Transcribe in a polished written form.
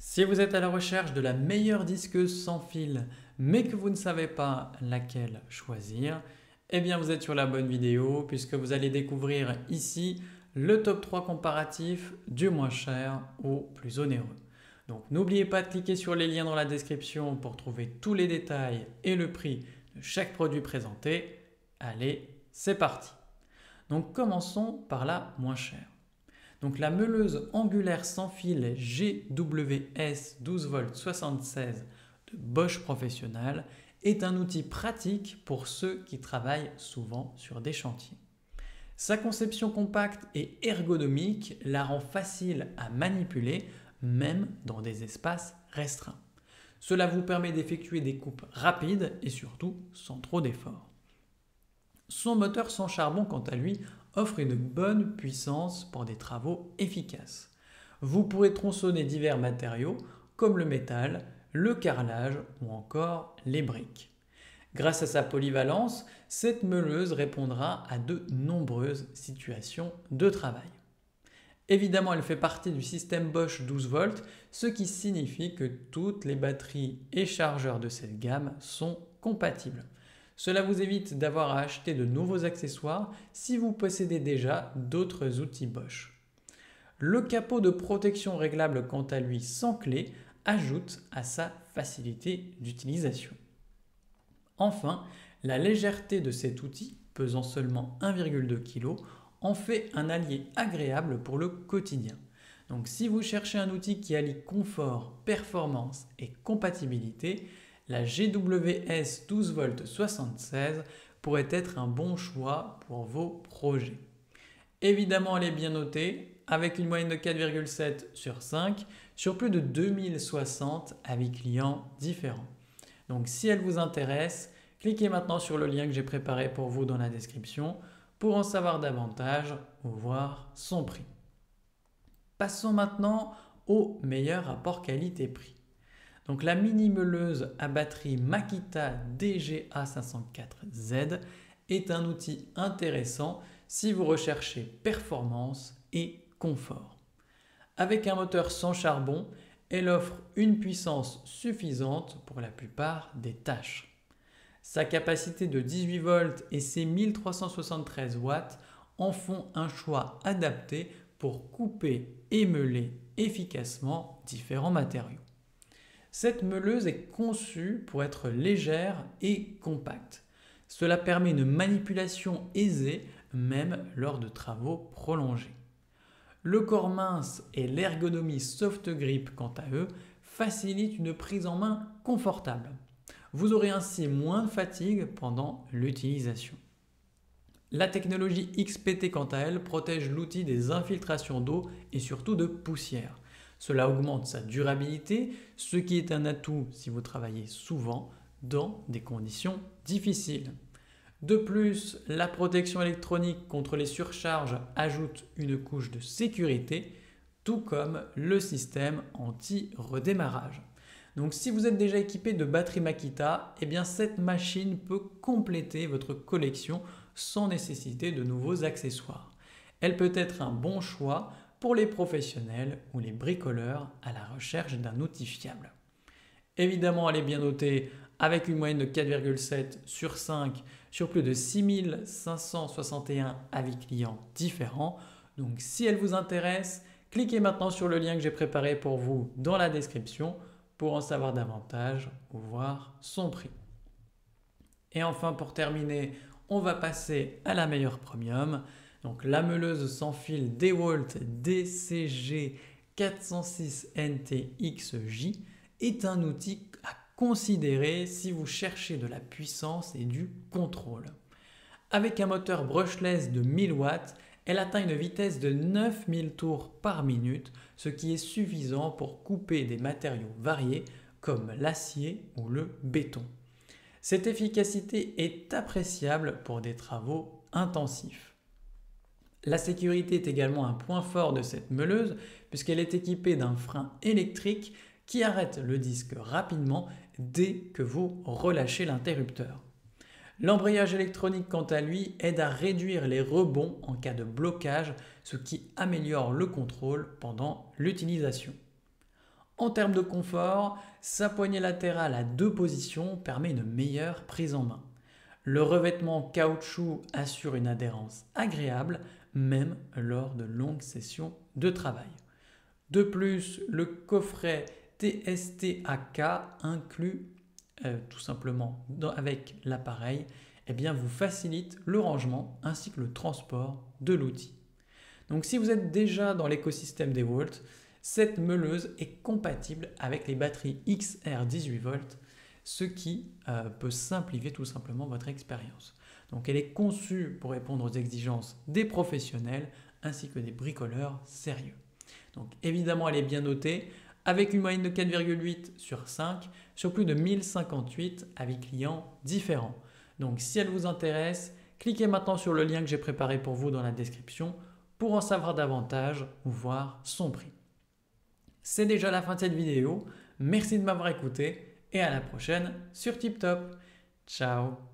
Si vous êtes à la recherche de la meilleure disqueuse sans fil, mais que vous ne savez pas laquelle choisir, eh bien vous êtes sur la bonne vidéo puisque vous allez découvrir ici le top 3 comparatif du moins cher au plus onéreux. Donc n'oubliez pas de cliquer sur les liens dans la description pour trouver tous les détails et le prix de chaque produit présenté. Allez, c'est parti. Donc commençons par la moins chère. Donc la meuleuse angulaire sans fil GWS 12V 76 de Bosch Professional est un outil pratique pour ceux qui travaillent souvent sur des chantiers. Sa conception compacte et ergonomique la rend facile à manipuler même dans des espaces restreints. Cela vous permet d'effectuer des coupes rapides et surtout sans trop d'efforts. Son moteur sans charbon, quant à lui, offre une bonne puissance pour des travaux efficaces. Vous pourrez tronçonner divers matériaux comme le métal, le carrelage ou encore les briques. Grâce à sa polyvalence, cette meuleuse répondra à de nombreuses situations de travail. Évidemment, elle fait partie du système Bosch 12V, ce qui signifie que toutes les batteries et chargeurs de cette gamme sont compatibles. Cela vous évite d'avoir à acheter de nouveaux accessoires si vous possédez déjà d'autres outils Bosch. Le capot de protection réglable, quant à lui sans clé, ajoute à sa facilité d'utilisation. Enfin, la légèreté de cet outil, pesant seulement 1,2 kg, en fait un allié agréable pour le quotidien. Donc si vous cherchez un outil qui allie confort, performance et compatibilité, la GWS 12V 76 pourrait être un bon choix pour vos projets. Évidemment, elle est bien notée, avec une moyenne de 4,7 sur 5, sur plus de 2060 avis clients différents. Donc si elle vous intéresse, cliquez maintenant sur le lien que j'ai préparé pour vous dans la description pour en savoir davantage ou voir son prix. Passons maintenant au meilleur rapport qualité-prix. Donc la mini meuleuse à batterie Makita DGA504Z est un outil intéressant si vous recherchez performance et confort. Avec un moteur sans charbon, elle offre une puissance suffisante pour la plupart des tâches. Sa capacité de 18 volts et ses 1373 watts en font un choix adapté pour couper et meuler efficacement différents matériaux. Cette meuleuse est conçue pour être légère et compacte. Cela permet une manipulation aisée même lors de travaux prolongés. Le corps mince et l'ergonomie soft grip, quant à eux, facilitent une prise en main confortable. Vous aurez ainsi moins de fatigue pendant l'utilisation. La technologie XPT, quant à elle, protège l'outil des infiltrations d'eau et surtout de poussière. Cela augmente sa durabilité, ce qui est un atout si vous travaillez souvent dans des conditions difficiles. De plus, la protection électronique contre les surcharges ajoute une couche de sécurité, tout comme le système anti-redémarrage. Donc si vous êtes déjà équipé de batterie Makita, eh bien cette machine peut compléter votre collection sans nécessiter de nouveaux accessoires. Elle peut être un bon choix pour les professionnels ou les bricoleurs à la recherche d'un outil fiable. Évidemment, elle est bien notée avec une moyenne de 4,7 sur 5 sur plus de 6561 avis clients différents. Donc si elle vous intéresse, cliquez maintenant sur le lien que j'ai préparé pour vous dans la description pour en savoir davantage ou voir son prix. Et enfin, pour terminer, on va passer à la meilleure premium. Donc la meuleuse sans fil DeWalt DCG 406NTXJ est un outil à considérer si vous cherchez de la puissance et du contrôle. Avec un moteur brushless de 1000 watts, elle atteint une vitesse de 9000 tours par minute, ce qui est suffisant pour couper des matériaux variés comme l'acier ou le béton. Cette efficacité est appréciable pour des travaux intensifs. La sécurité est également un point fort de cette meuleuse puisqu'elle est équipée d'un frein électrique qui arrête le disque rapidement dès que vous relâchez l'interrupteur. L'embrayage électronique, quant à lui, aide à réduire les rebonds en cas de blocage, ce qui améliore le contrôle pendant l'utilisation. En termes de confort, sa poignée latérale à 2 positions permet une meilleure prise en main. Le revêtement caoutchouc assure une adhérence agréable, même lors de longues sessions de travail. De plus, le coffret TST-AK inclus tout simplement avec l'appareil vous facilite le rangement ainsi que le transport de l'outil. Donc si vous êtes déjà dans l'écosystème DeWalt, cette meuleuse est compatible avec les batteries XR 18V, ce qui peut simplifier tout simplement votre expérience. Donc elle est conçue pour répondre aux exigences des professionnels ainsi que des bricoleurs sérieux. Donc évidemment elle est bien notée avec une moyenne de 4,8 sur 5 sur plus de 1058 avis clients différents. Donc si elle vous intéresse, cliquez maintenant sur le lien que j'ai préparé pour vous dans la description pour en savoir davantage ou voir son prix. C'est déjà la fin de cette vidéo. Merci de m'avoir écouté et à la prochaine sur TipTop. Ciao.